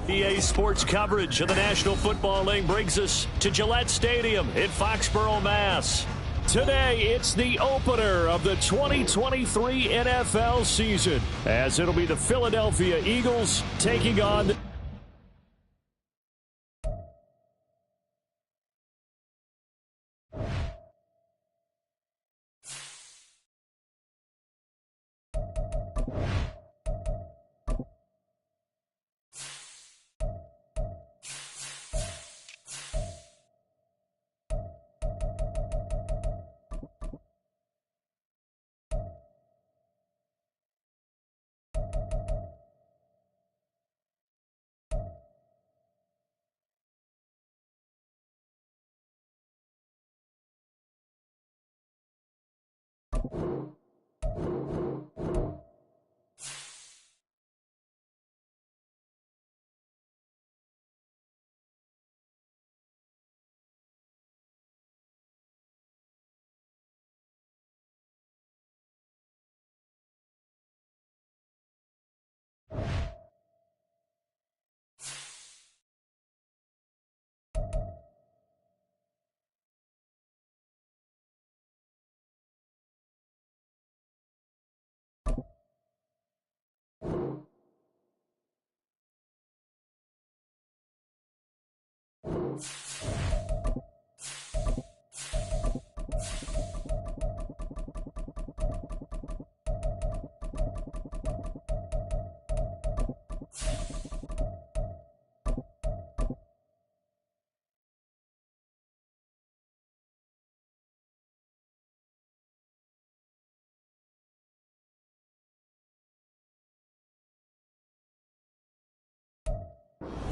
EA Sports coverage of the National Football League brings us to Gillette Stadium in Foxborough, Mass. Today, it's the opener of the 2023 NFL season, as it'll be the Philadelphia Eagles taking on the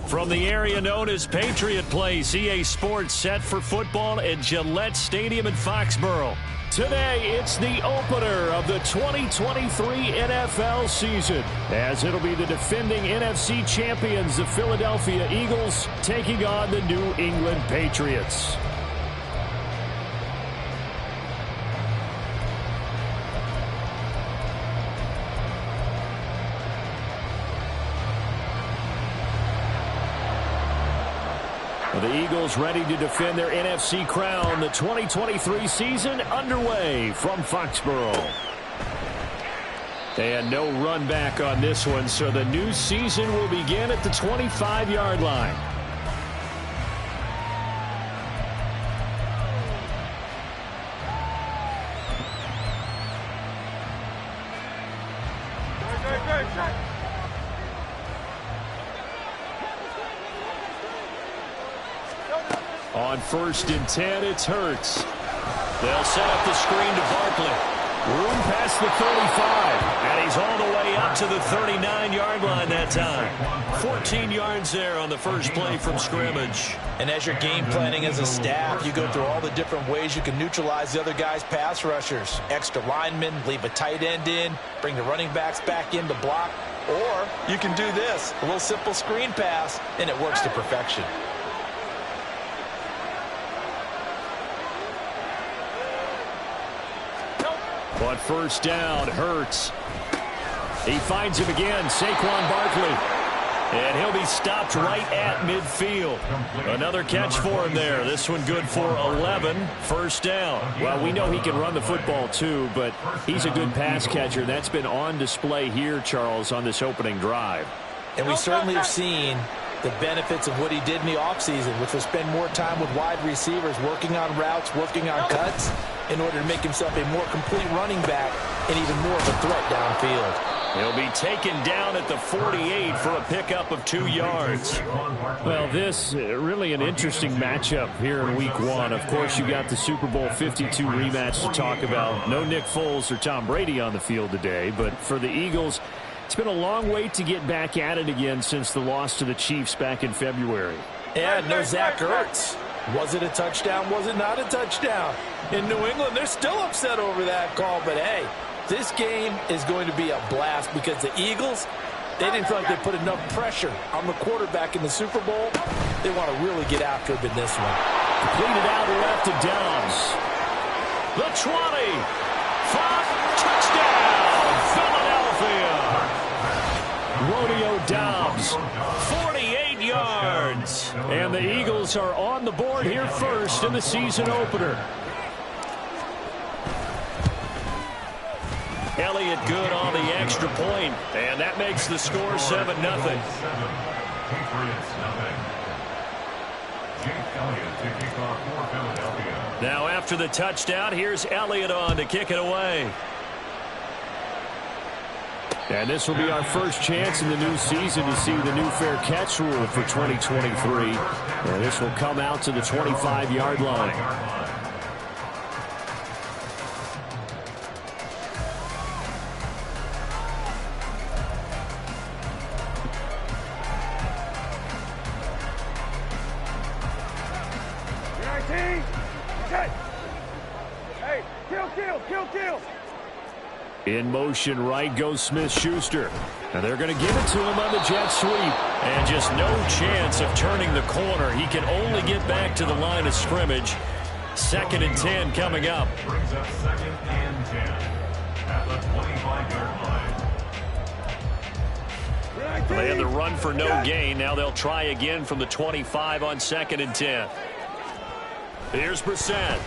From the area known as Patriot Place, EA Sports set for football at Gillette Stadium in Foxborough. Today, it's the opener of the 2023 NFL season, as it'll be the defending NFC champions, the Philadelphia Eagles, taking on the New England Patriots. The Eagles ready to defend their NFC crown. The 2023 season underway from Foxborough. And no run back on this one, so the new season will begin at the 25-yard line. On 1st and 10, it's Hurts. They'll set up the screen to Barkley. Room past the 35, and he's all the way up to the 39-yard line that time. 14 yards there on the first play from scrimmage. And as you're game planning as a staff, you go through all the different ways you can neutralize the other guy's pass rushers. Extra linemen, leave a tight end in, bring the running backs back in to block. Or you can do this, a little simple screen pass, and it works to perfection. On 1st down, Hurts. He finds him again, Saquon Barkley. And he'll be stopped right at midfield. Another catch for him there. This one good for 11. 1st down. Well, we know he can run the football too, but he's a good pass catcher. That's been on display here, Charles, on this opening drive. And we certainly have seen the benefits of what he did in the offseason, which was spend more time with wide receivers, working on routes, working on cuts, in order to make himself a more complete running back and even more of a threat downfield. He'll be taken down at the 48 for a pickup of 2 yards. Well, this really an interesting matchup here in Week 1. Of course, you got the Super Bowl 52 rematch to talk about. No Nick Foles or Tom Brady on the field today, but for the Eagles, it's been a long wait to get back at it again since the loss to the Chiefs back in February. And no Zach Ertz. Was it a touchdown? Was it not a touchdown? In New England, they're still upset over that call. But, hey, this game is going to be a blast because the Eagles, they didn't feel like they put enough pressure on the quarterback in the Super Bowl. They want to really get after him in this one. Completed out left to Dobbs. The 20. 5, touchdown, Philadelphia. Rodeo Dobbs, 48 downs. And the Eagles are on the board here first in the season opener. Elliott good on the extra point, and that makes the score 7-0. Now after the touchdown, here's Elliott on to kick it away. And this will be our first chance in the new season to see the new fair catch rule for 2023. And this will come out to the 25-yard line. In motion right goes Smith-Schuster. And they're going to give it to him on the jet sweep. And just no chance of turning the corner. He can only get back to the line of scrimmage. 2nd and 10 coming up. Brings up 2nd and 10 at the 25-yard line. They had the run for no gain. Now they'll try again from the 25 on 2nd and 10. Here's Brissett.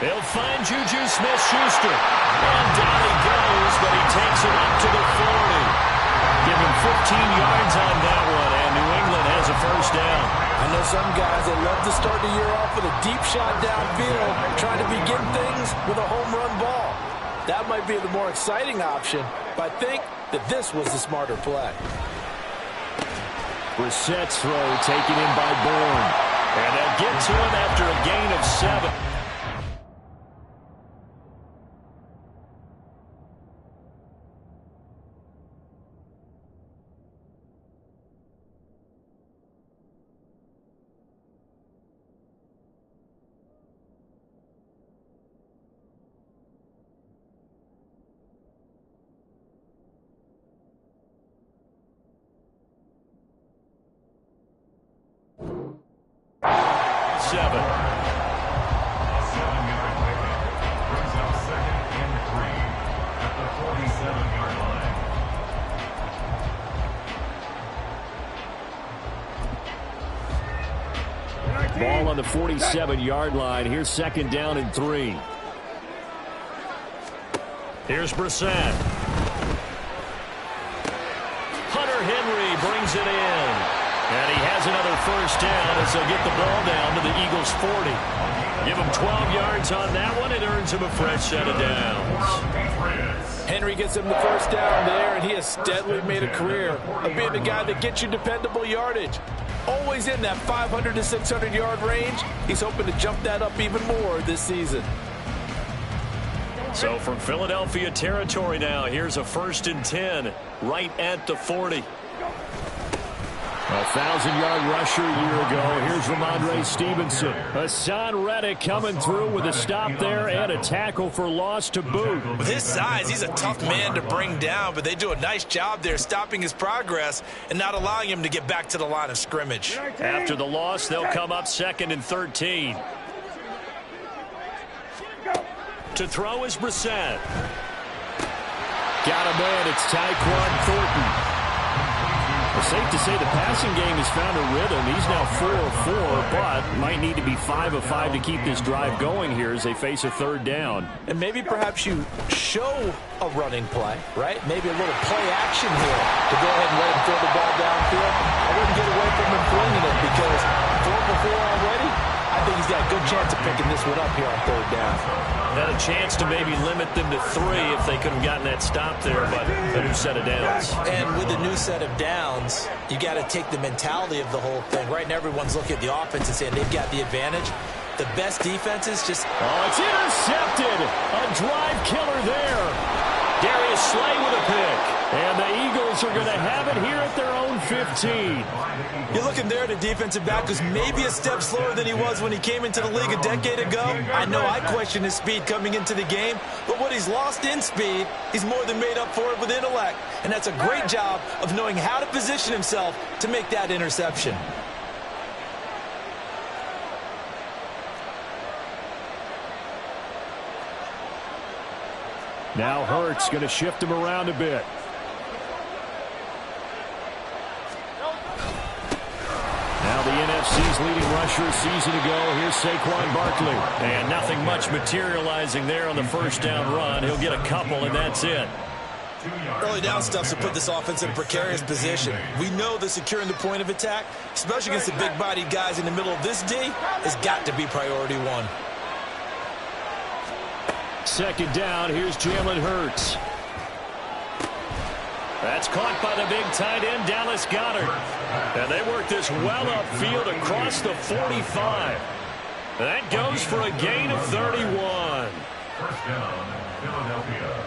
They'll find Juju Smith-Schuster. And down he goes, but he takes it up to the 40. Give him 15 yards on that one, and New England has a first down. I know some guys that love to start the year off with a deep shot downfield, trying to begin things with a home run ball. That might be the more exciting option, but I think that this was the smarter play. Brissett's throw taken in by Bourne. And they'll get to him after a gain of 7. Ball on the 47-yard line. Here's 2nd down and 3. Here's Brissett. Hunter Henry brings it in. And he has another first down as they'll get the ball down to the Eagles' 40. Give him 12 yards on that one. It earns him a fresh set of downs. Henry gets him the first down there, and he has steadily made a career of being the guy that gets you dependable yardage. Always in that 500 to 600-yard range. He's hoping to jump that up even more this season. So from Philadelphia territory now, here's a 1st and 10 right at the 40. A 1,000-yard rusher a year ago. Here's Ramondre Stevenson. Hassan Reddick coming through with a stop there and a tackle for loss to boot. With his size, he's a tough man to bring down, but they do a nice job there stopping his progress and not allowing him to get back to the line of scrimmage. After the loss, they'll come up 2nd and 13. To throw is Brissett. Got a man. It's Tyquan Thornton. It's safe to say the passing game has found a rhythm. He's now 4 of 4, but might need to be 5 of 5 to keep this drive going here as they face a 3rd down. And maybe perhaps you show a running play, right? Maybe a little play action here to go ahead and let him throw the ball downfield. I wouldn't get away from him flinging it because 4 for 4 already. I think he's got a good chance of picking this one up here on 3rd down. Had a chance to maybe limit them to 3 if they could have gotten that stop there, but a new set of downs. And with a new set of downs, you got to take the mentality of the whole thing. Right now, everyone's looking at the offense and saying they've got the advantage. The best defense is just... Oh, it's intercepted. A drive killer there. Darius Slay with a pick. And the Eagles are going to have it here at their own 15. You're looking there at a defensive back who's maybe a step slower than he was when he came into the league a decade ago. I know I questioned his speed coming into the game, but what he's lost in speed, he's more than made up for it with intellect. And that's a great job of knowing how to position himself to make that interception. Now Hurts going to shift him around a bit. AFC's leading rusher a season ago. Here's Saquon Barkley. And nothing much materializing there on the first down run. He'll get a couple, and that's it. Early down stuff to put this offense in a precarious position. We know that securing the point of attack, especially against the big-bodied guys in the middle of this D, has got to be priority one. Second down, here's Jalen Hurts. That's caught by the big tight end, Dallas Goedert. And they work this well upfield across the 45. That goes for a gain of 31. First down, Philadelphia.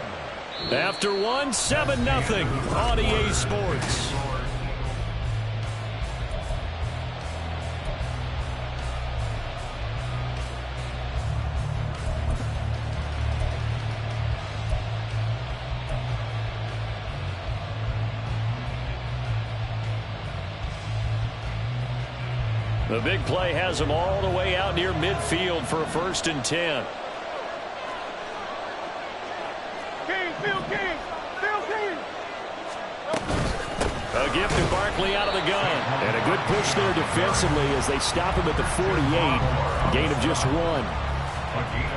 After one, 7-0 on EA Sports. The big play has them all the way out near midfield for a 1st and 10. A gift to Barkley out of the gun. And a good push there defensively as they stop him at the 48. A gain of just 1.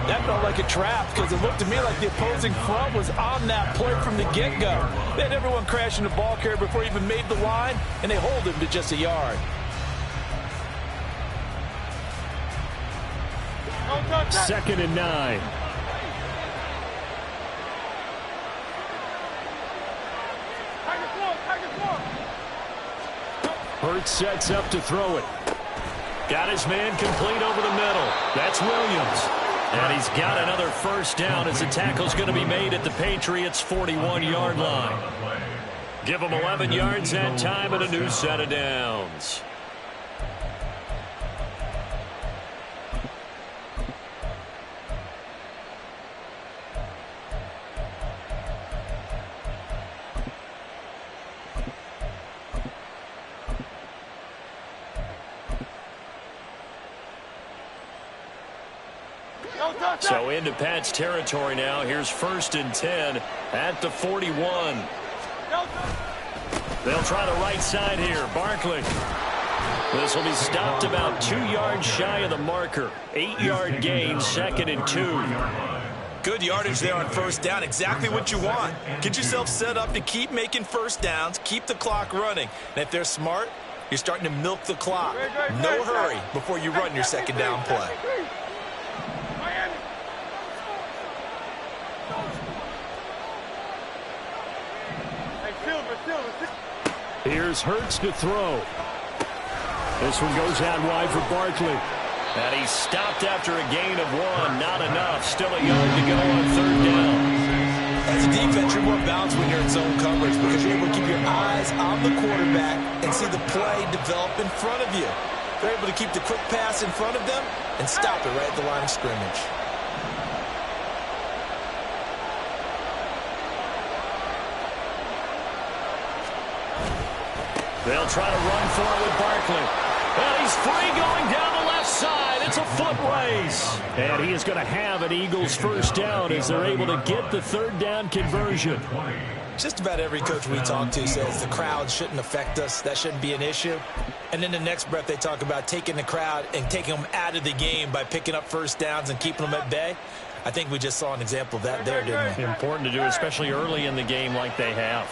That felt like a trap because it looked to me like the opposing front was on that play from the get-go. They had everyone crashing the ball carrier before he even made the line, and they hold him to just a yard. 2nd and 9. Hurts sets up to throw it. Got his man complete over the middle. That's Williams. And he's got another 1st down as the tackle's going to be made at the Patriots' 41-yard line. Give them 11 yards that time and a new set of downs. So into Pat's territory now. Here's 1st and 10 at the 41. They'll try the right side here. Barkley. This will be stopped about 2 yards shy of the marker. 8-yard gain, 2nd and 2. Good yardage there on 1st down. Exactly what you want. Get yourself set up to keep making 1st downs, keep the clock running. And if they're smart, you're starting to milk the clock. No hurry before you run your 2nd down play. Here's Hurts to throw. This one goes out wide for Barkley. And he's stopped after a gain of 1. Not enough. Still a yard to go on 3rd down. As a defense, you're more balanced when you're in zone coverage because you're able to keep your eyes on the quarterback and see the play develop in front of you. They're able to keep the quick pass in front of them and stop it right at the line of scrimmage. They'll try to run for it with Barkley. And he's free going down the left side. It's a foot race. And he is going to have an Eagles 1st down as they're able to get the 3rd down conversion. Just about every coach we talk to says the crowd shouldn't affect us. That shouldn't be an issue. And in the next breath, they talk about taking the crowd and taking them out of the game by picking up 1st downs and keeping them at bay. I think we just saw an example of that there, didn't we? Important to do, especially early in the game like they have.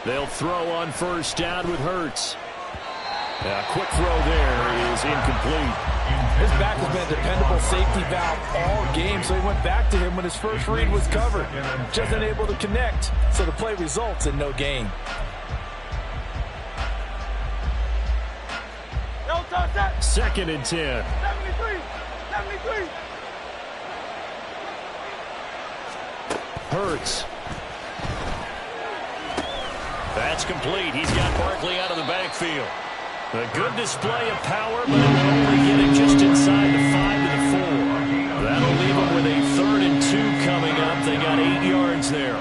They'll throw on 1st down with Hurts. A quick throw there is incomplete. His back has been a dependable safety valve all game, so he went back to him when his first read was covered. Just unable to connect, so the play results in no gain. 2nd and 10. 73. Hurts. That's complete. He's got Barkley out of the backfield. A good display of power, but it will only get him just inside the 5 to the 4. That'll leave him with a 3rd and 2 coming up. They got 8 yards there.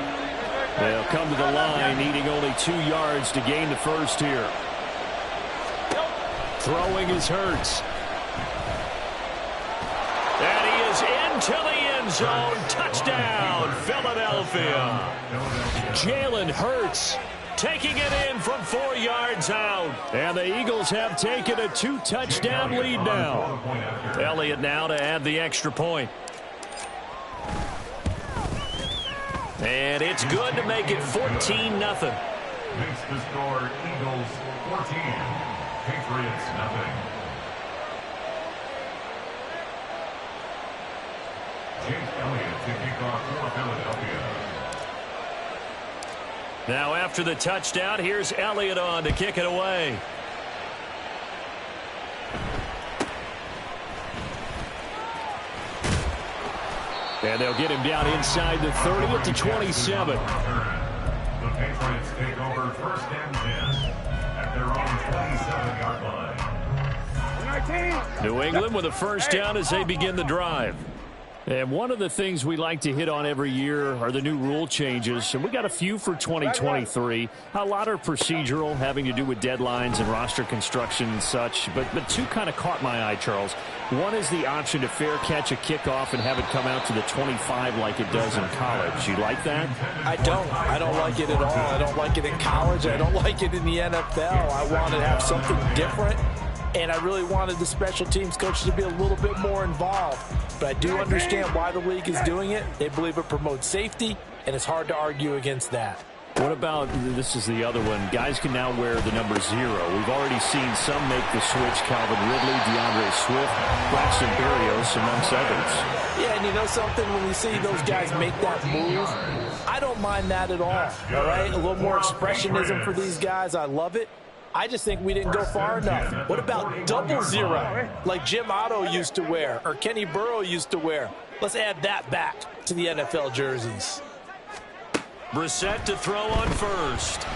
They'll come to the line, needing only 2 yards to gain the 1st here. Throwing is Hurts. And he is into the end zone. Touchdown, Philadelphia. Jalen Hurts taking it in from 4 yards out. And the Eagles have taken a 2-touchdown lead now. Elliott now to add the extra point. And it's good to make it 14-0. Makes the score Eagles 14, Patriots nothing. Jake Elliott to kick off for Philadelphia. Now after the touchdown, here's Elliott on to kick it away. And they'll get him down inside the 30 at the 27. The Patriots take over first and 10 at their own 27-yard line. New England with a first down as they begin the drive. And one of the things we like to hit on every year are the new rule changes. And we got a few for 2023. A lot are procedural, having to do with deadlines and roster construction and such. But two kind of caught my eye, Charles. One is the option to fair catch a kickoff and have it come out to the 25 like it does in college. You like that? I don't like it at all. I don't like it in college. I don't like it in the NFL. I want to have something different. And I really wanted the special teams coaches to be a little bit more involved. But I do understand why the league is doing it. They believe it promotes safety, and it's hard to argue against that. What about, this is the other one, guys can now wear the number 0. We've already seen some make the switch, Calvin Ridley, DeAndre Swift, Braxton Berrios, amongst others. Yeah, and you know something, when you see those guys make that move, I don't mind that at all right? A little more expressionism for these guys. I love it. I just think we didn't go far enough. What about 00, like Jim Otto used to wear or Kenny Burrow used to wear? Let's add that back to the NFL jerseys. Brissett to throw on first.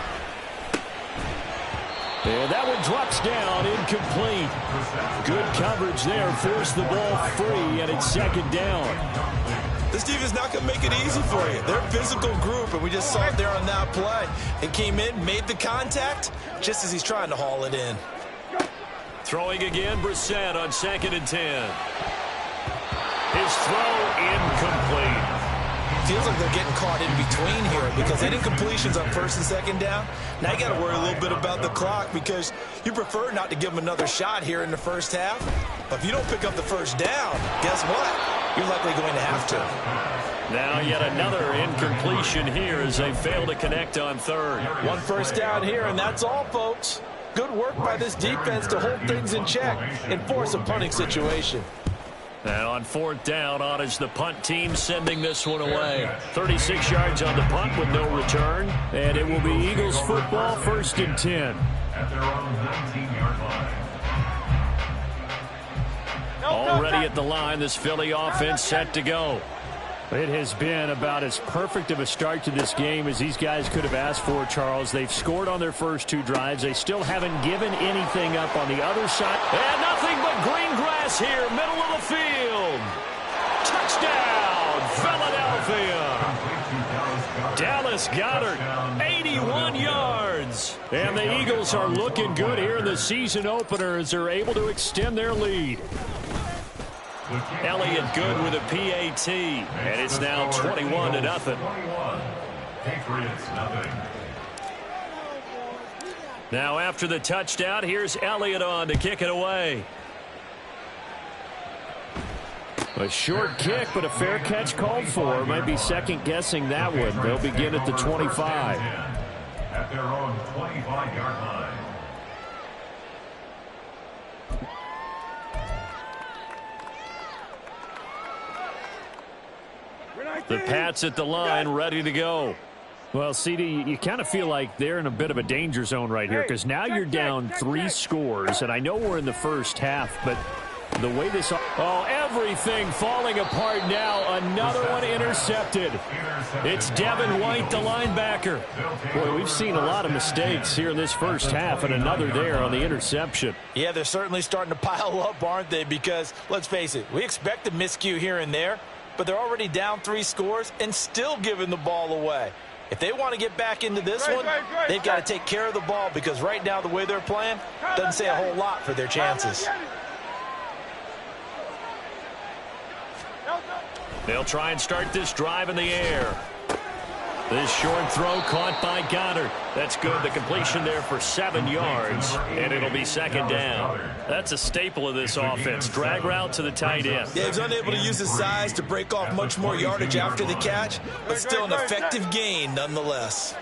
And that one drops down, incomplete. Good coverage there, forced the ball free, and it's second down. This defense is not going to make it easy for you. They're a physical group, and we just saw it there on that play. It came in, made the contact, just as he's trying to haul it in. Throwing again, Brissett on 2nd and 10. His throw incomplete. Feels like they're getting caught in between here because any completions on 1st and 2nd down, now you got to worry a little bit about the clock because you prefer not to give them another shot here in the first half. But if you don't pick up the first down, guess what? You're likely going to have to. Now yet another incompletion here as they fail to connect on 3rd. One first down here, and that's all, folks. Good work by this defense to hold things in check and force a punting situation. And on 4th down, on is the punt team sending this one away. 36 yards on the punt with no return. And it will be Eagles football, 1st and 10. At their own 19-yard line. Already at the line, this Philly offense set to go. It has been about as perfect of a start to this game as these guys could have asked for, Charles. They've scored on their first 2 drives. They still haven't given anything up on the other side. And nothing but green grass here, middle of the field. Touchdown, Philadelphia. Dallas Goedert, 81 yards. And the Eagles are looking good here in the season opener as they're able to extend their lead. Elliott good with a PAT, and it's now 21-0. Patriots nothing. Now after the touchdown, here's Elliott on to kick it away. A short kick, but a fair catch called for. Might be second-guessing that one. They'll begin at the 25. At their own 25-yard line. The Pats at the line, ready to go. Well, CD, you kind of feel like they're in a bit of a danger zone right here because now you're down 3 scores, and I know we're in the first half, but the way this... Oh, everything falling apart now. Another one intercepted. It's Devin White, the linebacker. Boy, we've seen a lot of mistakes here in this first half, and another there on the interception. Yeah, they're certainly starting to pile up, aren't they? Because, let's face it, we expect a miscue here and there, but they're already down 3 scores and still giving the ball away. If they want to get back into this one, they've got to take care of the ball because right now the way they're playing doesn't say a whole lot for their chances. They'll try and start this drive in the air. This short throw caught by Goddard. That's good. The completion there for 7 yards, and it'll be second down. That's a staple of this offense. Drag route to the tight end. Yeah, he's unable to use his size to break off much more yardage after the catch, but still an effective gain nonetheless.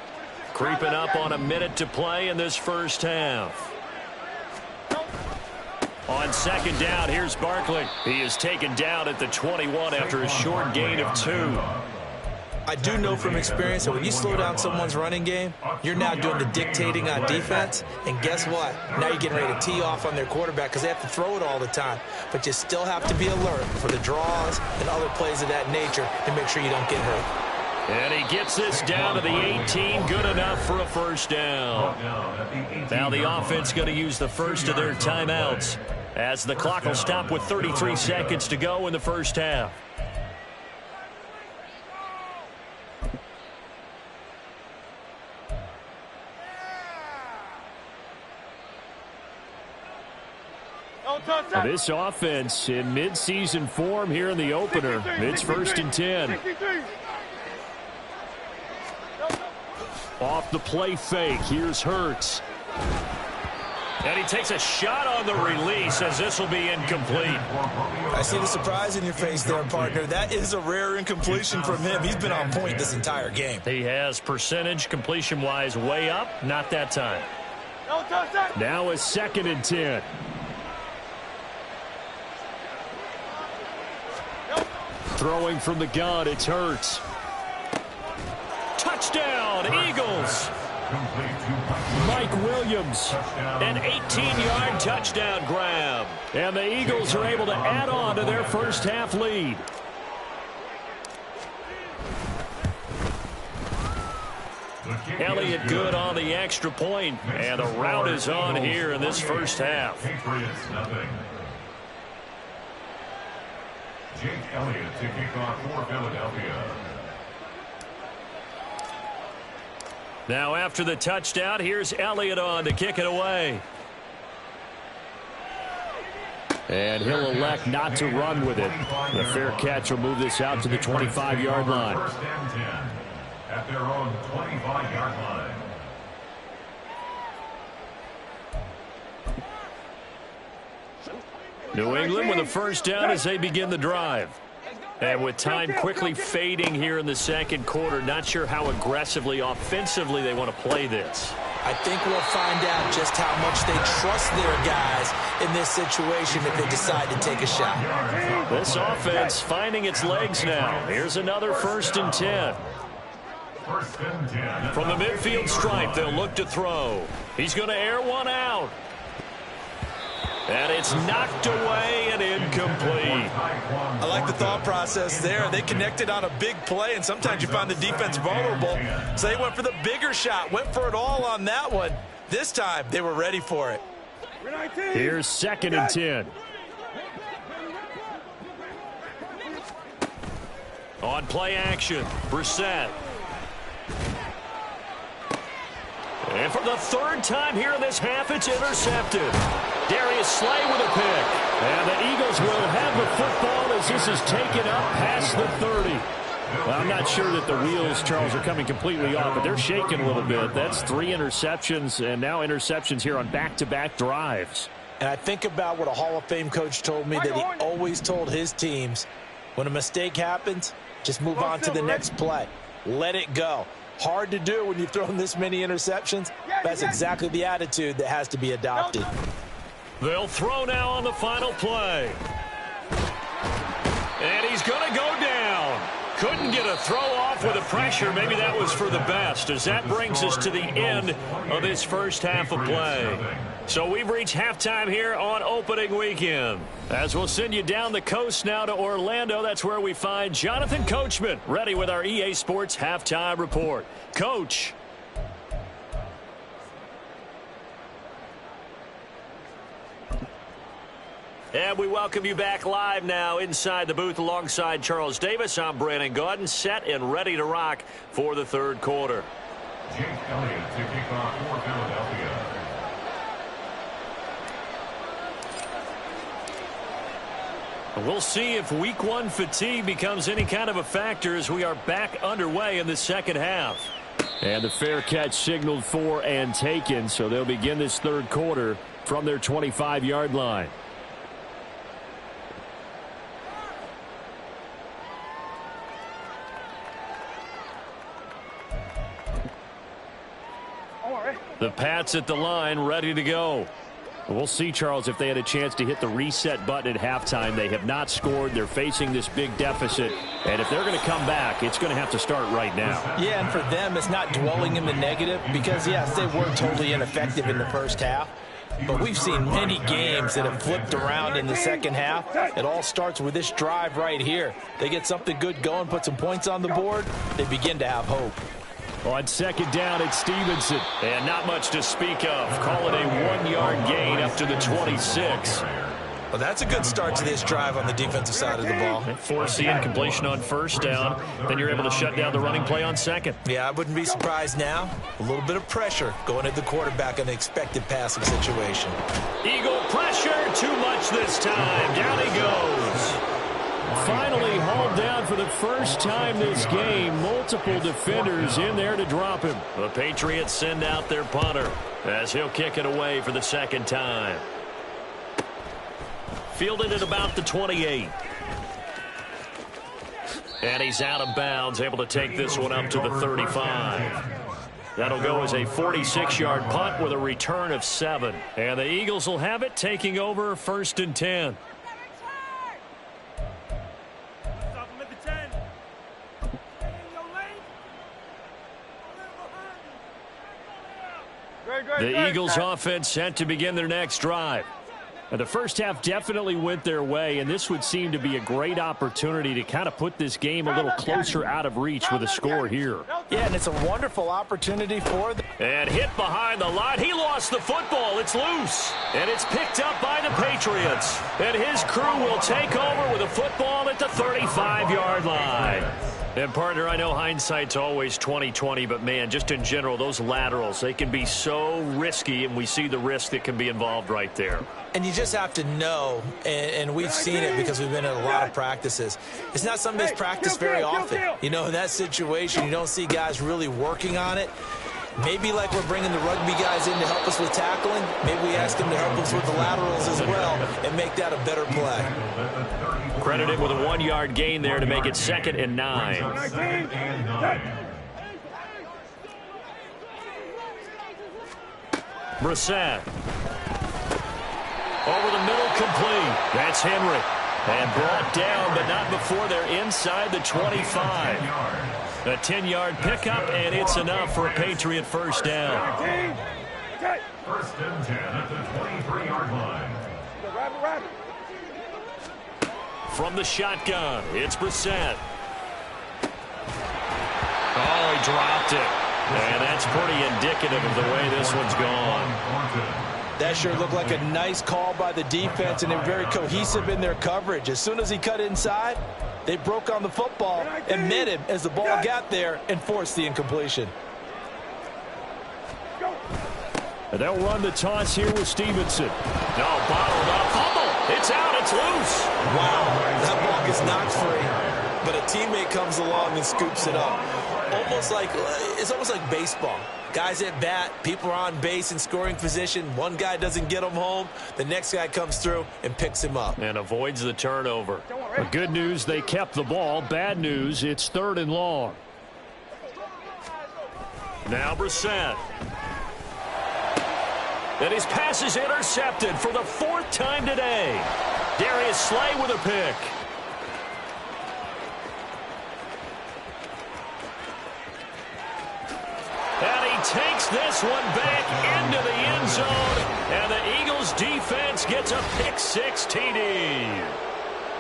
Creeping up on a minute to play in this first half. On second down, here's Barkley. He is taken down at the 21 after a short gain of 2. I do know from experience that when you slow down someone's running game, you're now doing the dictating on defense. And guess what? Now you're getting ready to tee off on their quarterback because they have to throw it all the time. But you still have to be alert for the draws and other plays of that nature to make sure you don't get hurt. And he gets this down to the 18. Good enough for a first down. Now the offense going to use the first of their timeouts as the clock will stop with 33 seconds to go in the first half. This offense in mid-season form here in the opener. It's 1st and 10. Off the play fake. Here's Hurts. And he takes a shot on the release as this will be incomplete. I see the surprise in your face there, partner. That is a rare incompletion from him. He's been on point this entire game. He has percentage completion-wise way up. Not that time. Now it's 2nd and 10. Throwing from the gun, it's Hurts. Touchdown, Eagles. Mike Williams, an 18-yard touchdown grab. And the Eagles are able to add on to their first half lead. Elliott good on the extra point, and the route is on here in this first half. Patriots nothing. Jake Elliott to kick off for Philadelphia. Now after the touchdown, here's Elliott on to kick it away. And he'll elect not to run with it. The fair catch will move this out to the 25-yard line. 1st and 10 at their own 25-yard line. New England with a first down as they begin the drive. And with time quickly fading here in the second quarter, not sure how aggressively, offensively they want to play this. I think we'll find out just how much they trust their guys in this situation if they decide to take a shot. This offense finding its legs now. Here's another 1st and 10. 1st and 10. From the midfield stripe, they'll look to throw. He's going to air one out. And it's knocked away and incomplete. I like the thought process there. They connected on a big play, and sometimes you find the defense vulnerable. So they went for the bigger shot, went for it all on that one. This time, they were ready for it. Here's 2nd and 10. On play action, Brissett. And for the 3rd time here in this half, it's intercepted. Darius Slay with a pick. And the Eagles will have the football as this is taken up past the 30. Well, I'm not sure that the wheels, Charles, are coming completely off, but they're shaking a little bit. That's 3 interceptions, and now interceptions here on back-to-back drives. And I think about what a Hall of Fame coach told me, that he always told his teams, when a mistake happens, just move on to the next play. Let it go. Hard to do when you've thrown this many interceptions. That's exactly the attitude that has to be adopted. They'll throw now on the final play. And he's going to go down. Couldn't get a throw off with the pressure. Maybe that was for the best, as that brings us to the end of this first half of play. So we've reached halftime here on opening weekend. As we'll send you down the coast now to Orlando, that's where we find Jonathan Coachman, ready with our EA Sports halftime report. Coach. And we welcome you back live now inside the booth alongside Charles Davis. I'm Brandon Gaudin, set and ready to rock for the 3rd quarter. Jake Elliott to kick off for Philadelphia. We'll see if week one fatigue becomes any kind of a factor as we are back underway in the second half. And the fair catch signaled for and taken, so they'll begin this third quarter from their 25-yard line. The Pats at the line, ready to go. We'll see, Charles, if they had a chance to hit the reset button at halftime. They have not scored. They're facing this big deficit. And if they're going to come back, it's going to have to start right now. Yeah, and for them, it's not dwelling in the negative because, yes, they were totally ineffective in the first half. But we've seen many games that have flipped around in the second half. It all starts with this drive right here. They get something good going, put some points on the board, they begin to have hope. On second down, it's Stevenson. And not much to speak of. Call it a 1-yard gain up to the 26. Well, that's a good start to this drive on the defensive side of the ball. Force the incompletion on first down. Then you're able to shut down the running play on second. Yeah, I wouldn't be surprised now. A little bit of pressure going at the quarterback in the expected passing situation. Eagle pressure, too much this time. Down he goes. Finally hauled down for the first time this game. Multiple defenders in there to drop him. The Patriots send out their punter as he'll kick it away for the second time. Fielded at about the 28. And he's out of bounds, able to take this one up to the 35. That'll go as a 46-yard punt with a return of 7. And the Eagles will have it, taking over 1st and 10. The Eagles offense set to begin their next drive. And the first half definitely went their way, and this would seem to be a great opportunity to kind of put this game a little closer out of reach with a score here. Yeah, and it's a wonderful opportunity for them. And hit behind the line. He lost the football. It's loose. And it's picked up by the Patriots. And his crew will take over with a football at the 35-yard line. And, partner, I know hindsight's always 20/20, but, man, just in general, those laterals, they can be so risky, and we see the risk that can be involved right there. And you just have to know, and we've seen it because we've been at a lot of practices. It's not something that's practiced very often. You know, in that situation, you don't see guys really working on it. Maybe like we're bringing the rugby guys in to help us with tackling, maybe we ask them to help us with the laterals as well and make that a better play. Credited with a 1-yard gain there to make it 2nd and 9. Brissett. Over the middle, complete. That's Henry. And brought down, but not before they're inside the 25. A 10-yard pickup, and it's enough for a Patriot first down. 1st and 10 at the 23-yard line. From the shotgun, it's Brissett. Oh, he dropped it. And that's pretty indicative of the way this one's gone. That sure looked like a nice call by the defense, and they're very cohesive in their coverage. As soon as he cut inside, they broke on the football and met him as the ball got there and forced the incompletion. And they'll run the toss here with Stevenson. No, bottled up. Fumble. It's out. It's loose. Wow, that ball gets knocked free, but a teammate comes along and scoops it up. It's almost like baseball. Guys at bat, people are on base in scoring position. One guy doesn't get him home. The next guy comes through and picks him up. And avoids the turnover. The good news, they kept the ball. Bad news, it's 3rd and long. Now Brissett. And his pass is intercepted for the 4th time today. Darius Slay with a pick. And he takes this one back into the end zone. And the Eagles defense gets a pick-6 TD.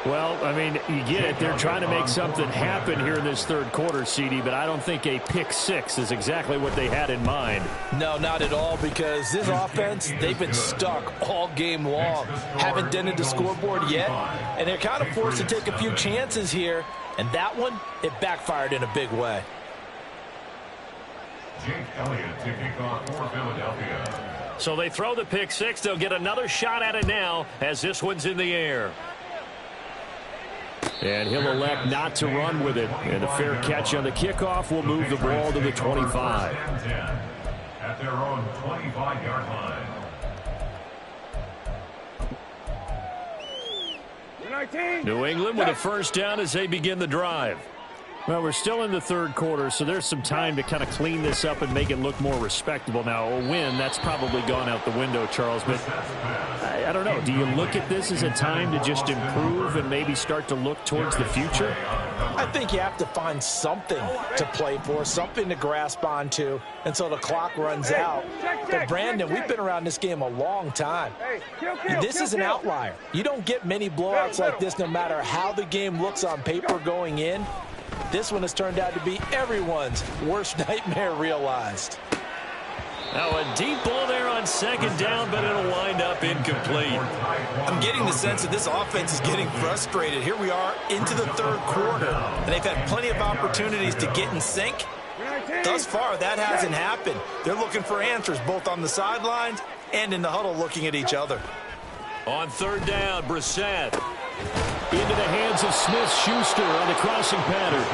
Well, I mean, you get it. They're trying to make something happen here in this third quarter, CD, but I don't think a pick-6 is exactly what they had in mind. No, not at all, because this offense, they've been stuck all game long. Haven't dented the scoreboard yet, and they're kind of forced to take a few chances here, and that one, it backfired in a big way. Jake Elliott to kick off for Philadelphia. So they throw the pick-6. They'll get another shot at it now as this one's in the air. And he'll elect not to run with it. And a fair catch on the kickoff will move the ball to the 25. At their own 25-yard line. New England with a first down as they begin the drive. Well, we're still in the third quarter, so there's some time to kind of clean this up and make it look more respectable. Now, a win, that's probably gone out the window, Charles, but I don't know. Do you look at this as a time to just improve and maybe start to look towards the future? I think you have to find something to play for, something to grasp onto until the clock runs out. But, Brandon, we've been around this game a long time. This is an outlier. You don't get many blowouts like this no matter how the game looks on paper going in. This one has turned out to be everyone's worst nightmare realized. Now a deep ball there on second down, but it'll wind up incomplete. I'm getting the sense that this offense is getting frustrated. Here we are into the third quarter, and they've had plenty of opportunities to get in sync. Thus far, that hasn't happened. They're looking for answers both on the sidelines and in the huddle looking at each other. On third down, Brissett. Into the hands of Smith-Schuster on the crossing pattern.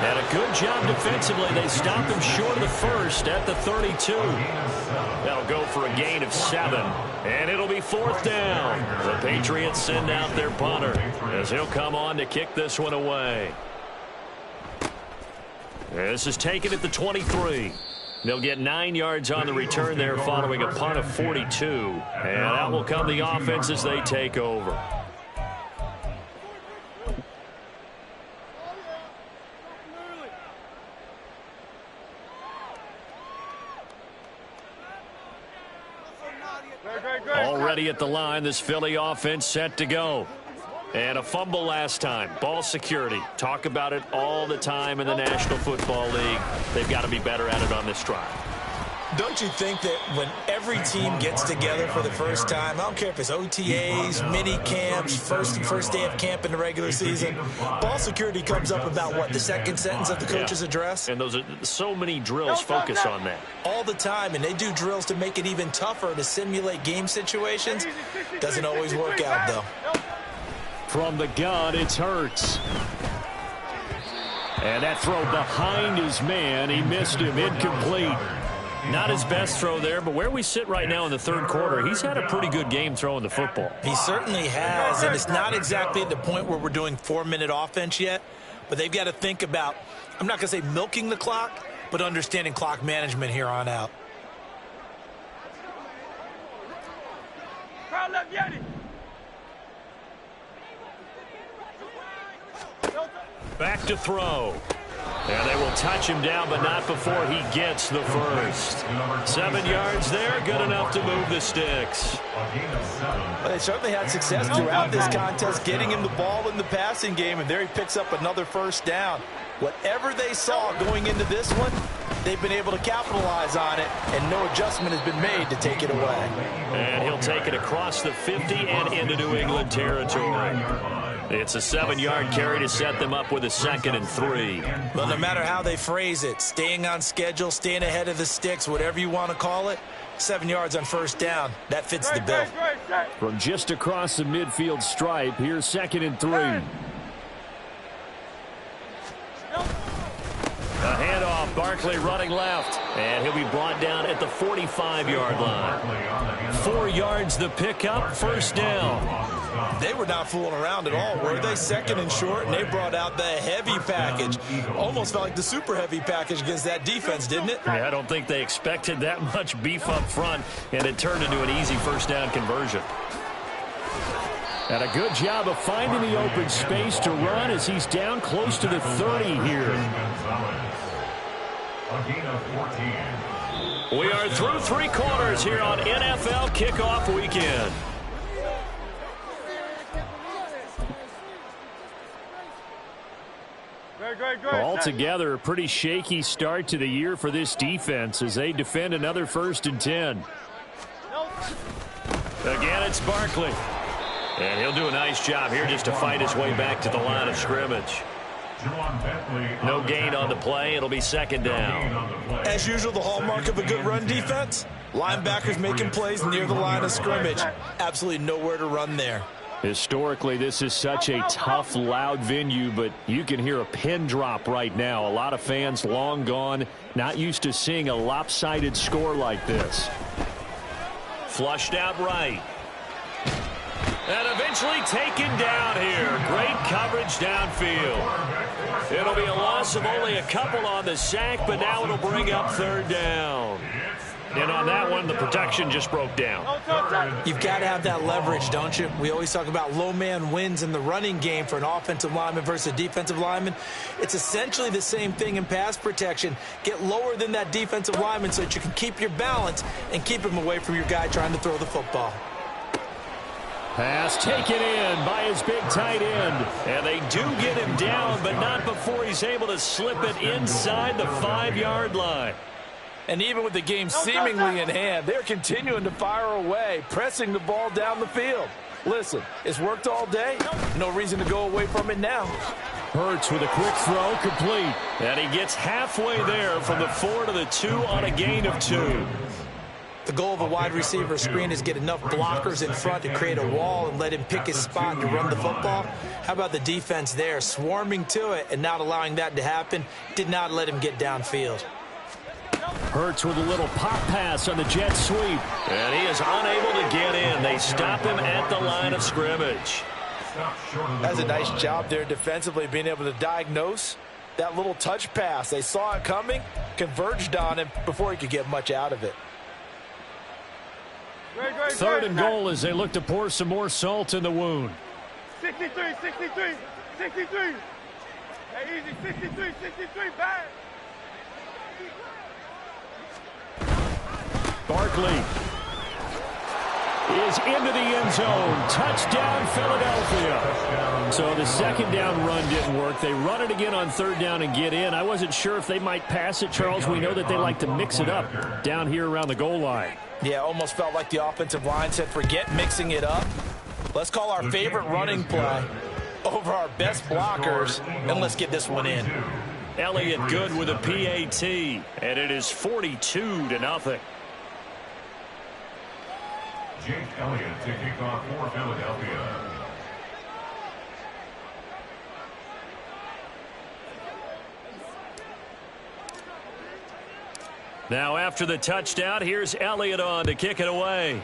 And a good job defensively. They stopped him short of the first at the 32. That'll go for a gain of 7. And it'll be fourth down. The Patriots send out their punter as he'll come on to kick this one away. This is taken at the 23. They'll get 9 yards on the return there following a punt of 42. And that will come the offense as they take over. Already at the line, this Philly offense set to go. And a fumble last time. Ball security. Talk about it all the time in the National Football League. They've got to be better at it on this drive. Don't you think that when every team gets together for the first time, I don't care if it's OTAs, mini camps, first day of camp in the regular season, ball security comes up about what, the second sentence of the coach's address? And those are so many drills focus on that. All the time, and they do drills to make it even tougher to simulate game situations. Doesn't always work out, though. From the gun, it's Hurts. And that throw behind his man, he missed him, incomplete. Not his best throw there, but where we sit right now in the third quarter, he's had a pretty good game throwing the football. He certainly has, and it's not exactly at the point where we're doing 4-minute offense yet, but they've got to think about, I'm not going to say milking the clock, but understanding clock management here on out. Back to throw. And they will touch him down, but not before he gets the first. 7 yards there, good enough to move the sticks. Well, they certainly had success throughout this contest, getting him the ball in the passing game, and there he picks up another first down. Whatever they saw going into this one, they've been able to capitalize on it, and no adjustment has been made to take it away. And he'll take it across the 50 and into New England territory. It's a 7-yard carry to set them up with a 2nd and 3. Well, no matter how they phrase it, staying on schedule, staying ahead of the sticks, whatever you want to call it, 7 yards on first down, that fits the bill. From just across the midfield stripe, here's 2nd and 3. A handoff, Barkley running left, and he'll be brought down at the 45-yard line. 4 yards the pickup, first down. They were not fooling around at all, were they? 2nd and short, and they brought out the heavy package. Almost felt like the super heavy package against that defense, didn't it? Yeah, I don't think they expected that much beef up front, and it turned into an easy first down conversion. And a good job of finding the open space to run as he's down close to the 30 here. We are through 3 quarters here on NFL Kickoff Weekend. Altogether, a pretty shaky start to the year for this defense as they defend another 1st and 10. Again, it's Barkley. And he'll do a nice job here just to fight his way back to the line of scrimmage. No gain on the play. It'll be 2nd down. As usual, the hallmark of a good run defense, linebackers making plays near the line of scrimmage. Absolutely nowhere to run there. Historically, this is such a tough, loud venue, but you can hear a pin drop right now. A lot of fans long gone, not used to seeing a lopsided score like this. Flushed out right. And eventually taken down here. Great coverage downfield. It'll be a loss of only a couple on the sack, but now it'll bring up third down. And on that one, the protection just broke down. You've got to have that leverage, don't you? We always talk about low man wins in the running game for an offensive lineman versus a defensive lineman. It's essentially the same thing in pass protection. Get lower than that defensive lineman so that you can keep your balance and keep him away from your guy trying to throw the football. Pass taken in by his big tight end. And they do get him down, but not before he's able to slip it inside the 5-yard line. And even with the game seemingly in hand, they're continuing to fire away, pressing the ball down the field. Listen, it's worked all day. No reason to go away from it now. Hurts with a quick throw, complete. And he gets halfway there from the 4 to the 2 on a gain of 2. The goal of a wide receiver screen is get enough blockers in front to create a wall and let him pick his spot to run the football. How about the defense there, swarming to it and not allowing that to happen? Did not let him get downfield. Hurts with a little pop pass on the jet sweep. And he is unable to get in. They stop him at the line of scrimmage. That's a nice job there defensively, being able to diagnose that little touch pass. They saw it coming, converged on him before he could get much out of it. Third and goal as they look to pour some more salt in the wound. 63, 63, 63. Hey, easy, 63, 63, back. Barkley is into the end zone. Touchdown, Philadelphia. So the second down run didn't work. They run it again on third down and get in. I wasn't sure if they might pass it, Charles. We know that they like to mix it up down here around the goal line. Yeah, almost felt like the offensive line said, forget mixing it up. Let's call our favorite running play over our best blockers, and let's get this one in. Elliott good with a PAT, and it is 42-0. Jake Elliott to kick off for Philadelphia. Now after the touchdown, here's Elliott on to kick it away.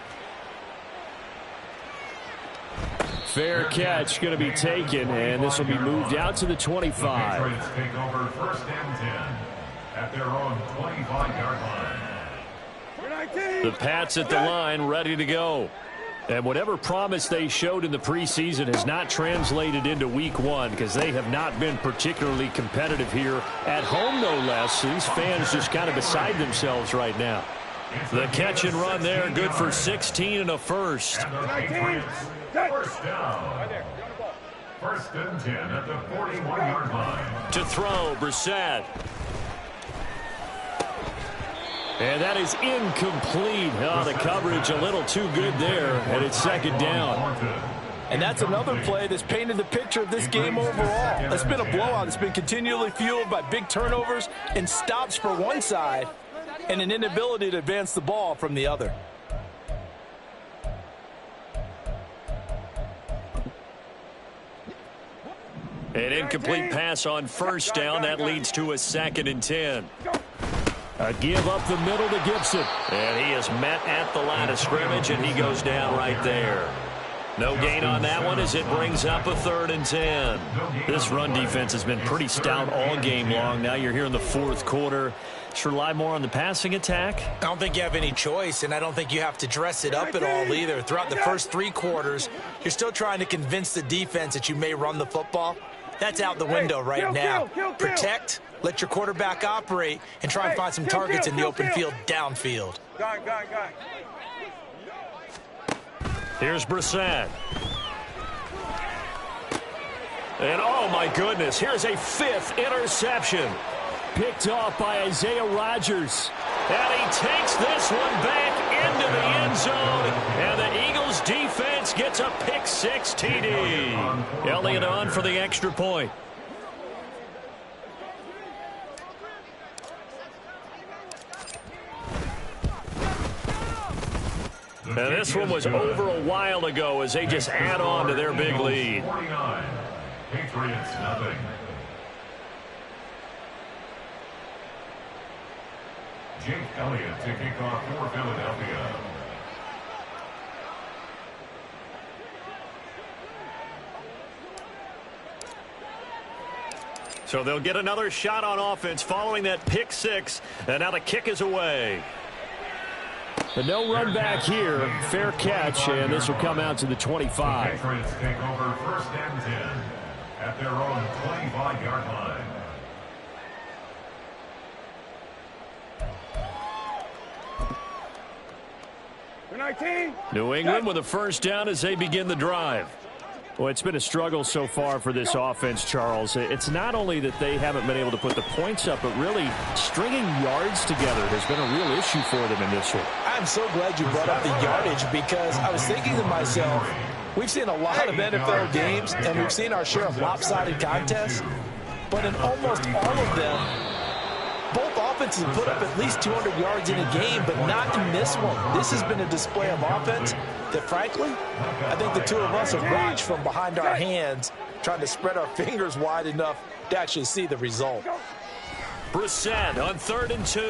Fair catch going to be taken, and this will be moved out to the 25. The Patriots take over first and 10 at their own 25-yard line. The Pats at the line, ready to go. And whatever promise they showed in the preseason has not translated into week one because they have not been particularly competitive here at home, no less. These fans just kind of beside themselves right now. The catch and run there, good for 16 and a first. First down. First and 10 at the 41-yard line. To throw, Brissett. And that is incomplete. Oh, the coverage a little too good there, and it's second down. And that's another play that's painted the picture of this game overall. It's been a blowout. It's been continually fueled by big turnovers and stops for one side and an inability to advance the ball from the other. An incomplete pass on first down. That leads to a 2nd and 10. A give up the middle to Gibson. And he is met at the line of scrimmage, and he goes down right there. No gain on that one as it brings up a 3rd and 10. This run defense has been pretty stout all game long. Now you're here in the fourth quarter. Should rely more on the passing attack. I don't think you have any choice, and I don't think you have to dress it up at all either. Throughout the first 3 quarters, you're still trying to convince the defense that you may run the football. That's out the window right now. Protect, let your quarterback operate, and try and find some targets in the open field downfield. Here's Brissett. And oh my goodness, here's a 5th interception. Picked off by Isaiah Rodgers. And he takes this one back into the end zone. And the Eagles defense gets a pick-6 TD. Elliott on for the extra point. And this one was over a while ago as they just add on to their big lead. 49. Patriots, nothing. Jake Elliott to kick off for Philadelphia. So they'll get another shot on offense following that pick six, and now the kick is away. But no run back here. Fair catch, and this will come out to the 25. Patriots take over 1st and 10 at their own 25-yard line. New England with a first down as they begin the drive. Well, it's been a struggle so far for this offense, Charles. It's not only that they haven't been able to put the points up, but really stringing yards together has been a real issue for them in this one. I'm so glad you brought up the yardage because I was thinking to myself, we've seen a lot of NFL games and we've seen our share of lopsided contests, but in almost all of them, both offenses put up at least 200 yards in a game, but not in this one. This has been a display of offense that, frankly, I think the two of us have watched from behind our hands, trying to spread our fingers wide enough to actually see the result. Brissett on 3rd and 2.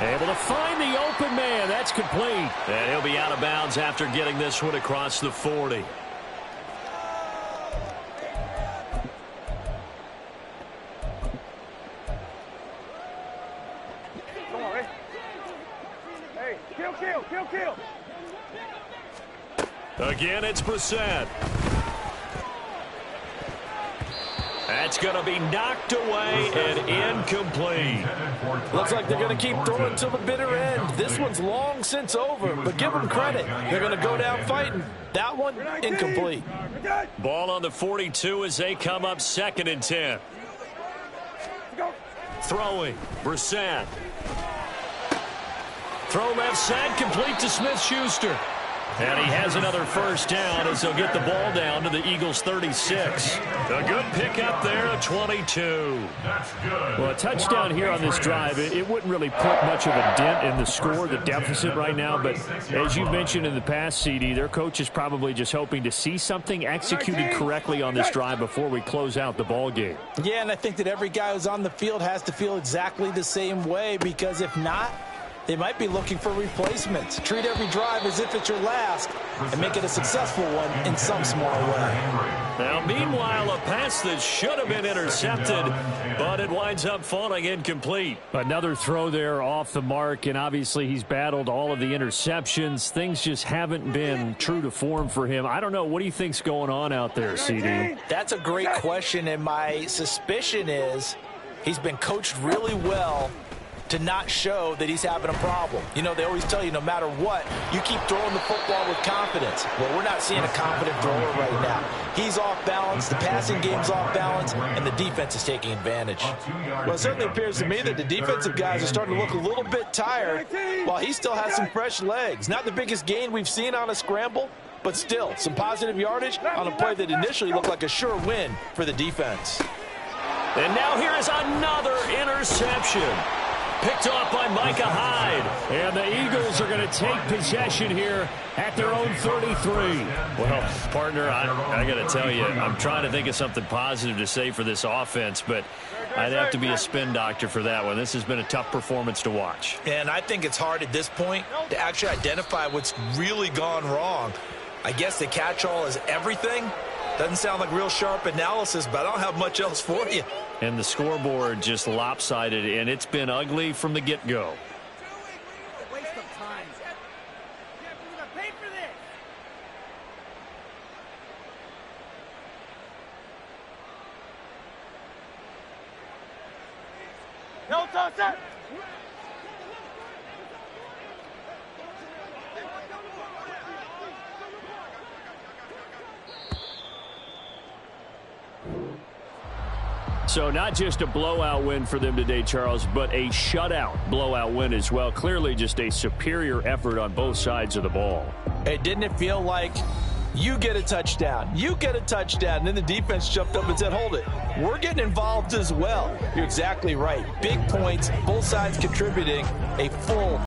Able to find the open man. That's complete. And he'll be out of bounds after getting this one across the 40. Kill. Again, it's Brissett. That's going to be knocked away and incomplete. Looks like they're going to keep throwing till the bitter end. This one's long since over, but give them credit. They're going to go down fighting. That one, incomplete. Ball on the 42 as they come up 2nd and 10. Throwing, Brissett. Throw left side, complete to Smith-Schuster. And he has another first down as they'll get the ball down to the Eagles' 36. A good pickup there, a 22. Well, a touchdown here on this drive, it wouldn't really put much of a dent in the score, the deficit right now. But as you've mentioned in the past, CD, their coach is probably just hoping to see something executed correctly on this drive before we close out the ball game. Yeah, and I think that every guy who's on the field has to feel exactly the same way, because if not, they might be looking for replacements. Treat every drive as if it's your last and make it a successful one in some small way. Now, meanwhile, a pass that should have been intercepted, but it winds up falling incomplete. Another throw there off the mark, and obviously he's battled all of the interceptions. Things just haven't been true to form for him. I don't know. What do you think's going on out there, CD? That's a great question, and my suspicion is he's been coached really well to not show that he's having a problem. You know, they always tell you no matter what, you keep throwing the football with confidence. Well, we're not seeing a confident thrower right now. He's off balance, the passing game's off balance, and the defense is taking advantage. Well, it certainly appears to me that the defensive guys are starting to look a little bit tired while he still has some fresh legs. Not the biggest gain we've seen on a scramble, but still some positive yardage on a play that initially looked like a sure win for the defense. And now here is another interception. Picked off by Micah Hyde. And the Eagles are going to take possession here at their own 33. Well, partner, I got to tell you, I'm trying to think of something positive to say for this offense, but I'd have to be a spin doctor for that one. This has been a tough performance to watch. And I think it's hard at this point to actually identify what's really gone wrong. I guess the catch-all is everything. Doesn't sound like real sharp analysis, but I don't have much else for you. And the scoreboard just lopsided, and it's been ugly from the get-go. Waste of time. We're gonna pay for this. No, sir. So not just a blowout win for them today, Charles, but a shutout blowout win as well. Clearly just a superior effort on both sides of the ball. Hey, didn't it feel like you get a touchdown, and then the defense jumped up and said, hold it, we're getting involved as well. You're exactly right. Big points, both sides contributing, a full